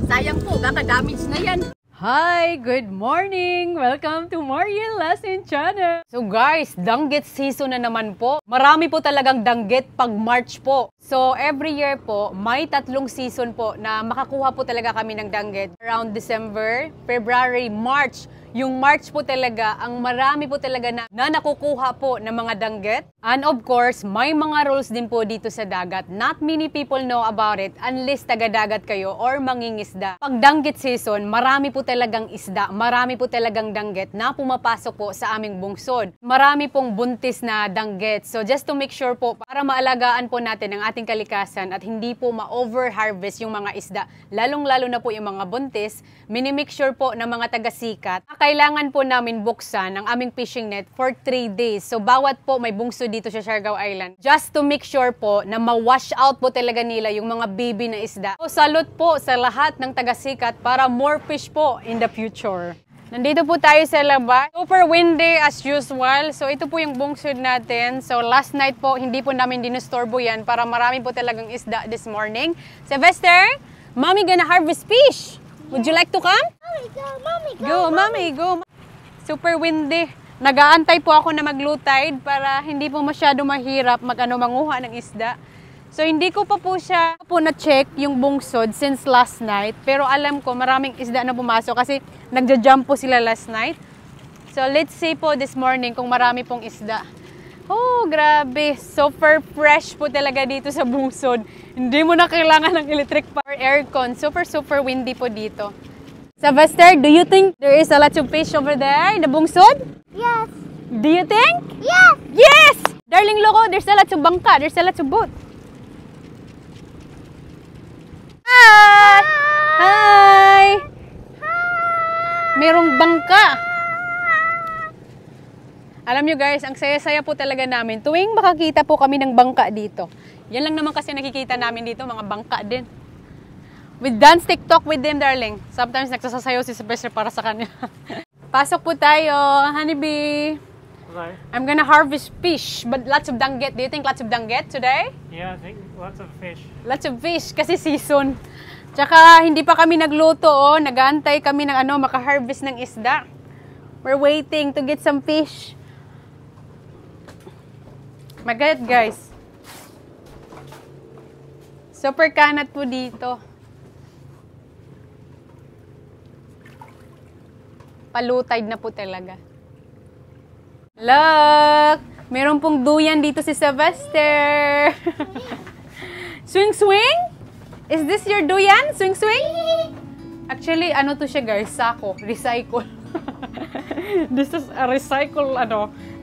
Sayang po, kaka-damage na yan. Hi! Good morning! Welcome to Mariel Lesson Channel! So guys, danggit season na naman po. Marami po talagang danggit pag March po. So every year po, may 3 season po na makakuha po talaga kami ng danggit. Around December, February, March. Yung March po talaga, ang marami po talaga na nakukuha po ng mga danggit. And of course, may mga rules din po dito sa dagat. Not many people know about it unless taga-dagat kayo or mangingisda. Pag danggit season, marami po talagang isda, marami po talagang danggit na pumapasok po sa aming bungsod. Marami pong buntis na danggit. So just to make sure po, para maalagaan po natin ang ating kalikasan at hindi po ma-over-harvest yung mga isda, lalong-lalo na po yung mga buntis, minimake sure po ng mga taga-sikat, kailangan po namin buksan ang aming fishing net for 3 days. So bawat po may bungsod dito sa Siargao Island, just to make sure po na ma-wash out po talaga nila yung mga baby na isda. So salute po sa lahat ng taga-sikat para more fish po in the future. Nandito po tayo sa labas. Super windy as usual. So ito po yung bungsod natin. So last night po, hindi po namin dinustorbo yan para marami po talagang isda this morning. Sylvester, Mommy gonna harvest fish. Would you like to come? Go, Mommy, go. Super windy. Nag-aantay po ako na mag-low tide para hindi po masyado mahirap manguha ng isda. So hindi ko pa po siya na-check yung bungsod since last night. Pero alam ko maraming isda na pumasok kasi nagja-jump po sila last night. So let's see po this morning kung marami pong isda. Oh, grabe. Super fresh po talaga dito sa bungsod. Hindi mo na kailangan ng electric power aircon. Super windy po dito. Sylvester, do you think there is a lot of fish over there in the bungsod? Yes. Do you think? Yes. Yes! Darling Loco, there's a lot of bangka. There's a lot of boat. Hi! Hi! Merong bangka. Alam nyo guys, ang saya-saya po talaga namin. Tuwing makakita po kami ng bangka dito. Yan lang naman kasi nakikita namin dito, mga bangka din. We dance TikTok with them, darling. Sometimes nagsasasayaw si Sylvester para sa kanya. Pasok po tayo, honeybee. Okay. I'm gonna harvest fish, but lots of danggit. Do you think lots of danggit today? Yeah, I think lots of fish. Lots of fish, kasi season. Tsaka hindi pa kami nagluto, oh. Nag-aantay kami ng maka-harvest ng isda. We're waiting to get some fish. My God, guys. Super kanat po dito. Palutide na po talaga. Look! Meron pong duyan dito si Sylvester. Swing, swing? Is this your duyan? Swing, swing? Actually, ano to siya guys? Sako. Recycle. This is a recycle,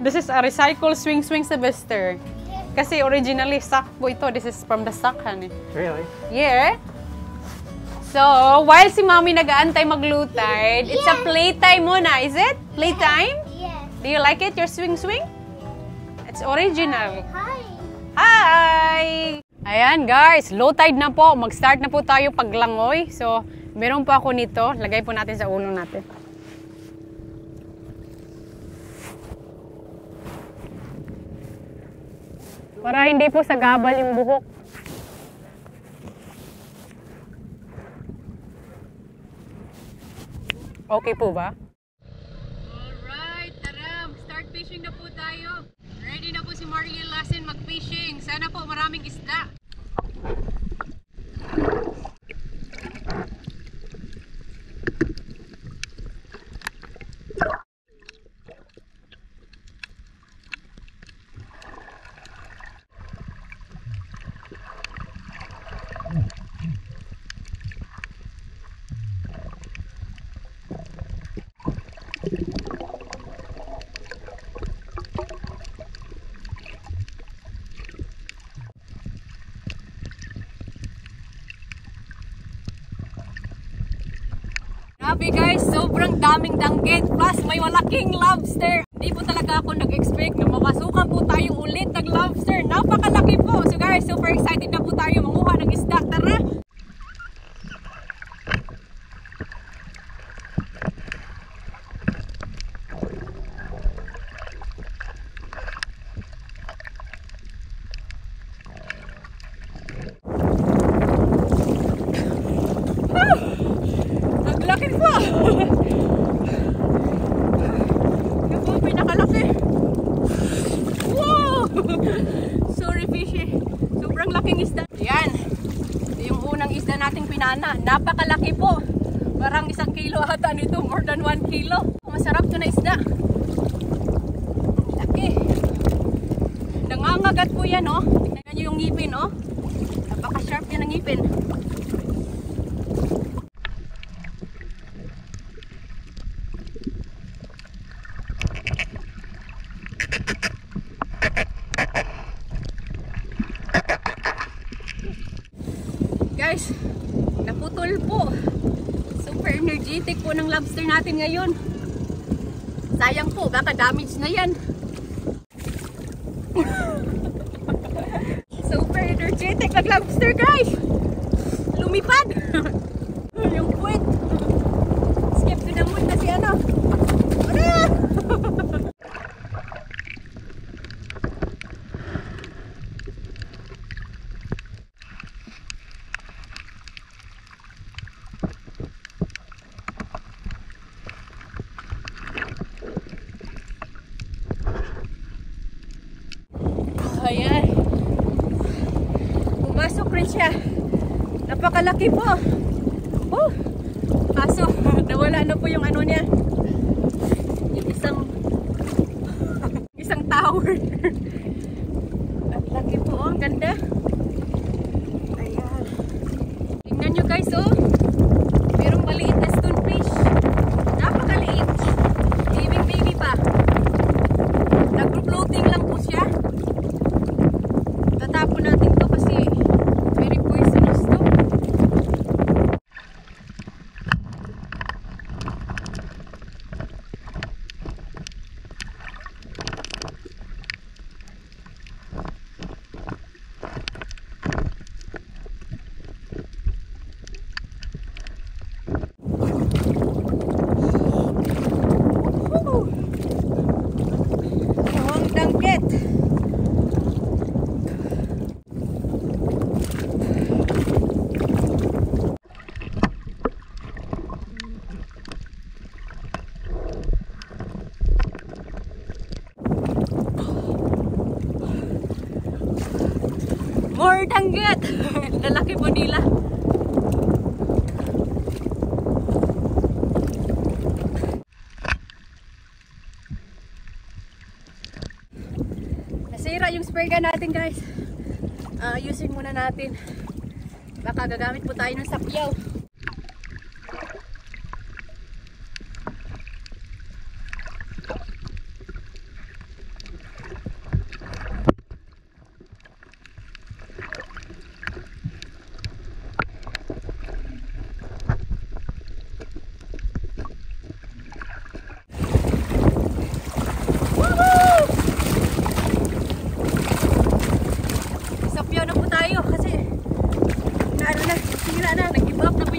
This is a recycle swing, swing Sylvester. Kasi originally, sack po ito. This is from the sack, honey. Really? Yeah. So, while si Mommy nag-aantay mag-low tide, it's a playtime muna, is it? Playtime? Yes. Do you like it, your swing swing? It's original. Hi. Hi! Ayan guys, low tide na po. Mag-start na po tayo paglangoy. So, meron po ako nito. Lagay po natin sa ulo natin. Para hindi po sagabal yung buhok. Okay po ba? Alright, tara, start fishing na po tayo. Ready na po si Mariel Lesson mag-fishing. Sana po maraming isda. Grabe guys, sobrang daming danggit. Plus may malaking lobster. Hindi po talaga ako nag-expect na mamasukan po tayo ulit ng lobster. Napakalaki po. So guys, super excited na po tayo manguha ng isda. Tara! napakalaki po. Parang 1 kilo ata nito, more than 1 kilo. Masarap to na isda. Laki. Nangangagat po yan, oh. Tingnan nyo yung ngipin, oh. Napaka-sharp yan ang ngipin. Guys, naputol po. Super energetic po ng lobster natin ngayon. Sayang po, baka damage na yan. Super energetic ng lobster, guys. Lumipad. Yung puwet. Skip to the moon kasi ano. Ayan. Pumasok rin siya. Napakalaki po. Oh. Kaso, nawala na po yung ano niya. Yung isang tower. Ang laki po. Ang ganda. Ayan. Tingnan nyo guys, oh. Merong maliit na stonefish. Napakaliit. Baby pa. Nag-floating lang po siya. Tatapon natin to kasi very poisonous to. Ang dangkit. More dangkit. Lalaki po nila. Nasira yung spray gun natin guys. Ayusin muna natin. Baka gagamit po tayo ng sapyaw. Sapyaw na po tayo kasi sira na, nag-give up na po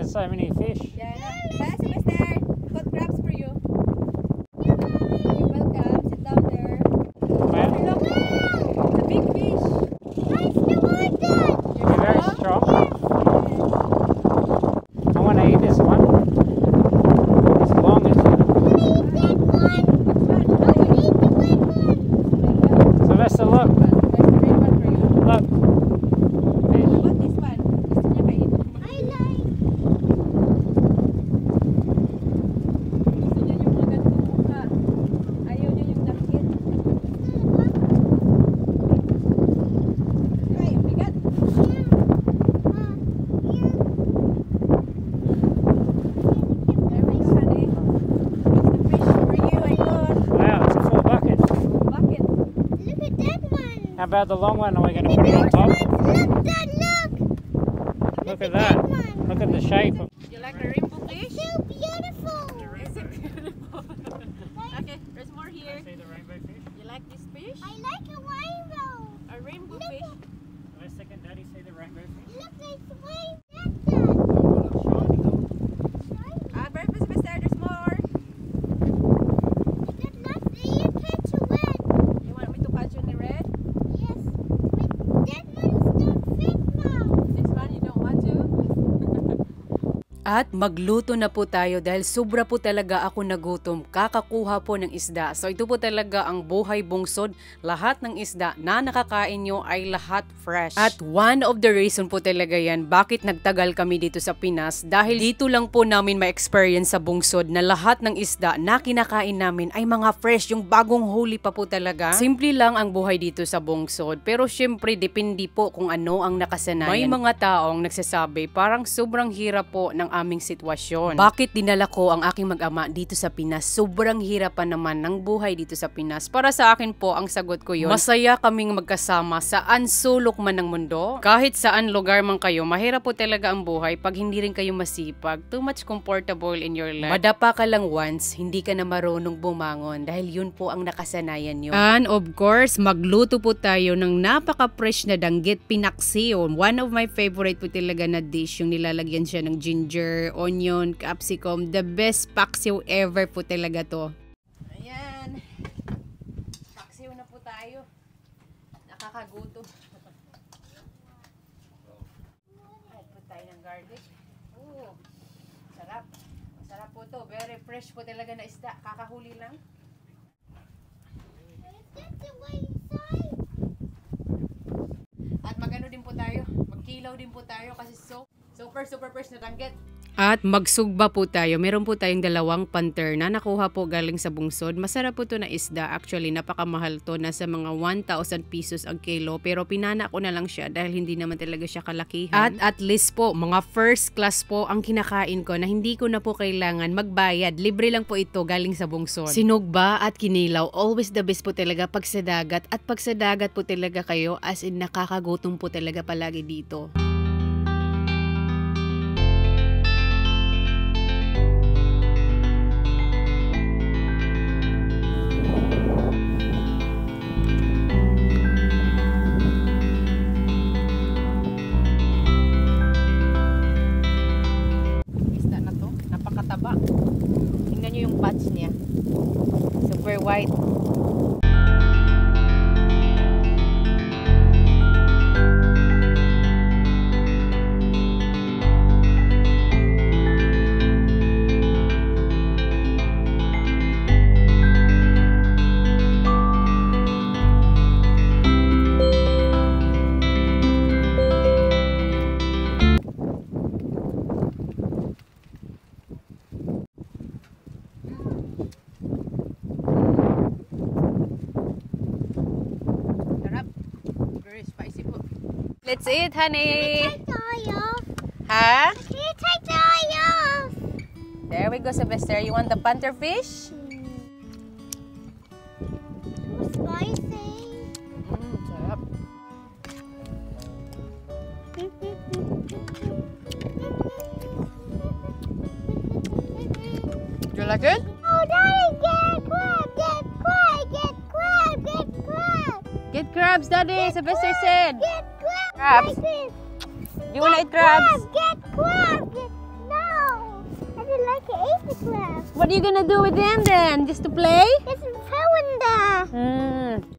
There's so many fish. Yeah, that's Mister. Got crabs for you. You're welcome. Sit down there. Well, Look, the big fish. you're very strong. I want to eat this one. It's long, isn't it? Sylvester, look. Look. Fish. What this one? Gusto niya kainin? Gusto niya yung magandang mukha. Ayaw niya yung dakit. Ay, ang bigat. There we go, honey. It's the fish for you, I got. Wow, it's a full bucket. Bucket. How about the long one? Are we going to put it on top? Look at that. Look at the shape. You like the rainbow fish? Is it beautiful? Okay, there's more here. See the rainbow fish? You like this fish? I like a rainbow. A rainbow fish? Sylvester, can Daddy see the rainbow fish? Look, it's way Ah, very specific. There's more. that last you catch a red. You want me to catch you in the red? Yes. But that one's not fit now. This one you don't want to? At magluto na po tayo dahil sobra po talaga ako nagutom. Kakakuha po ng isda. So ito po talaga ang buhay bungsod. Lahat ng isda na nakakain nyo ay lahat fresh. At one of the reason po talaga yan bakit nagtagal kami dito sa Pinas. Dahil dito lang po namin ma-experience sa bungsod na lahat ng isda na kinakain namin ay mga fresh. Yung bagong huli pa po talaga. Simple lang ang buhay dito sa bungsod. Pero syempre depende po kung ano ang nakasanayan. May mga taong nagsasabi parang sobrang hirap po ng aming sitwasyon. Bakit dinala ko ang aking mag-ama dito sa Pinas? Sobrang hirap pa naman ng buhay dito sa Pinas. Para sa akin po, ang sagot ko yun, masaya kaming magkasama saan sulok man ng mundo. Kahit saan lugar man kayo, mahirap po talaga ang buhay pag hindi rin kayo masipag. Too much comfortable in your life. Madapa ka lang once, hindi ka na marunong bumangon dahil yun po ang nakasanayan nyo. And of course, magluto po tayo ng napaka-fresh na danggit pinaksiw. One of my favorite po talaga na dish, yung nilalagyan siya ng ginger, onion, capsicum. The best paksiw ever po talaga to. Ayan. Paksiw na po tayo. Nakakagutom. Add po tayo ng garlic. Ooh, sarap. Masarap po to. Very fresh po talaga na isda. Kakahuli lang. That's the way inside. At magano din po tayo. Magkilaw din po tayo kasi super fresh na danggit. At magsugba po tayo. Meron po tayong dalawang panther na nakuha po galing sa bungsod. Masarap po to na isda. Actually, napakamahal to. Nasa mga 1,000 pesos ang kilo. Pero pinana ko na lang siya dahil hindi naman talaga siya kalakihan. At least po, mga first class po ang kinakain ko na hindi ko na po kailangan magbayad. Libre lang po ito galing sa bungsod. Sinugba at kinilaw. Always the best po talaga pag sa dagat. At pag sa dagat po talaga kayo, as in nakakagutom po talaga palagi dito. Napakataba. Tingnan nyo yung patch niya. Super white. Let's eat, honey. Take the eye off. Huh? Can you take the eye off? There we go, Sylvester. You want the panther fish? Spicy. Sarap. You like it? Oh, Daddy, get crab, get crab, get crab, get crab. Get crabs, Daddy. Sylvester said. Get crab. Crabs. Like this. You wanna eat crabs? Get crab. No. ate the crab. What are you gonna do with them then? Just to play? It's a cylinder. Hmm.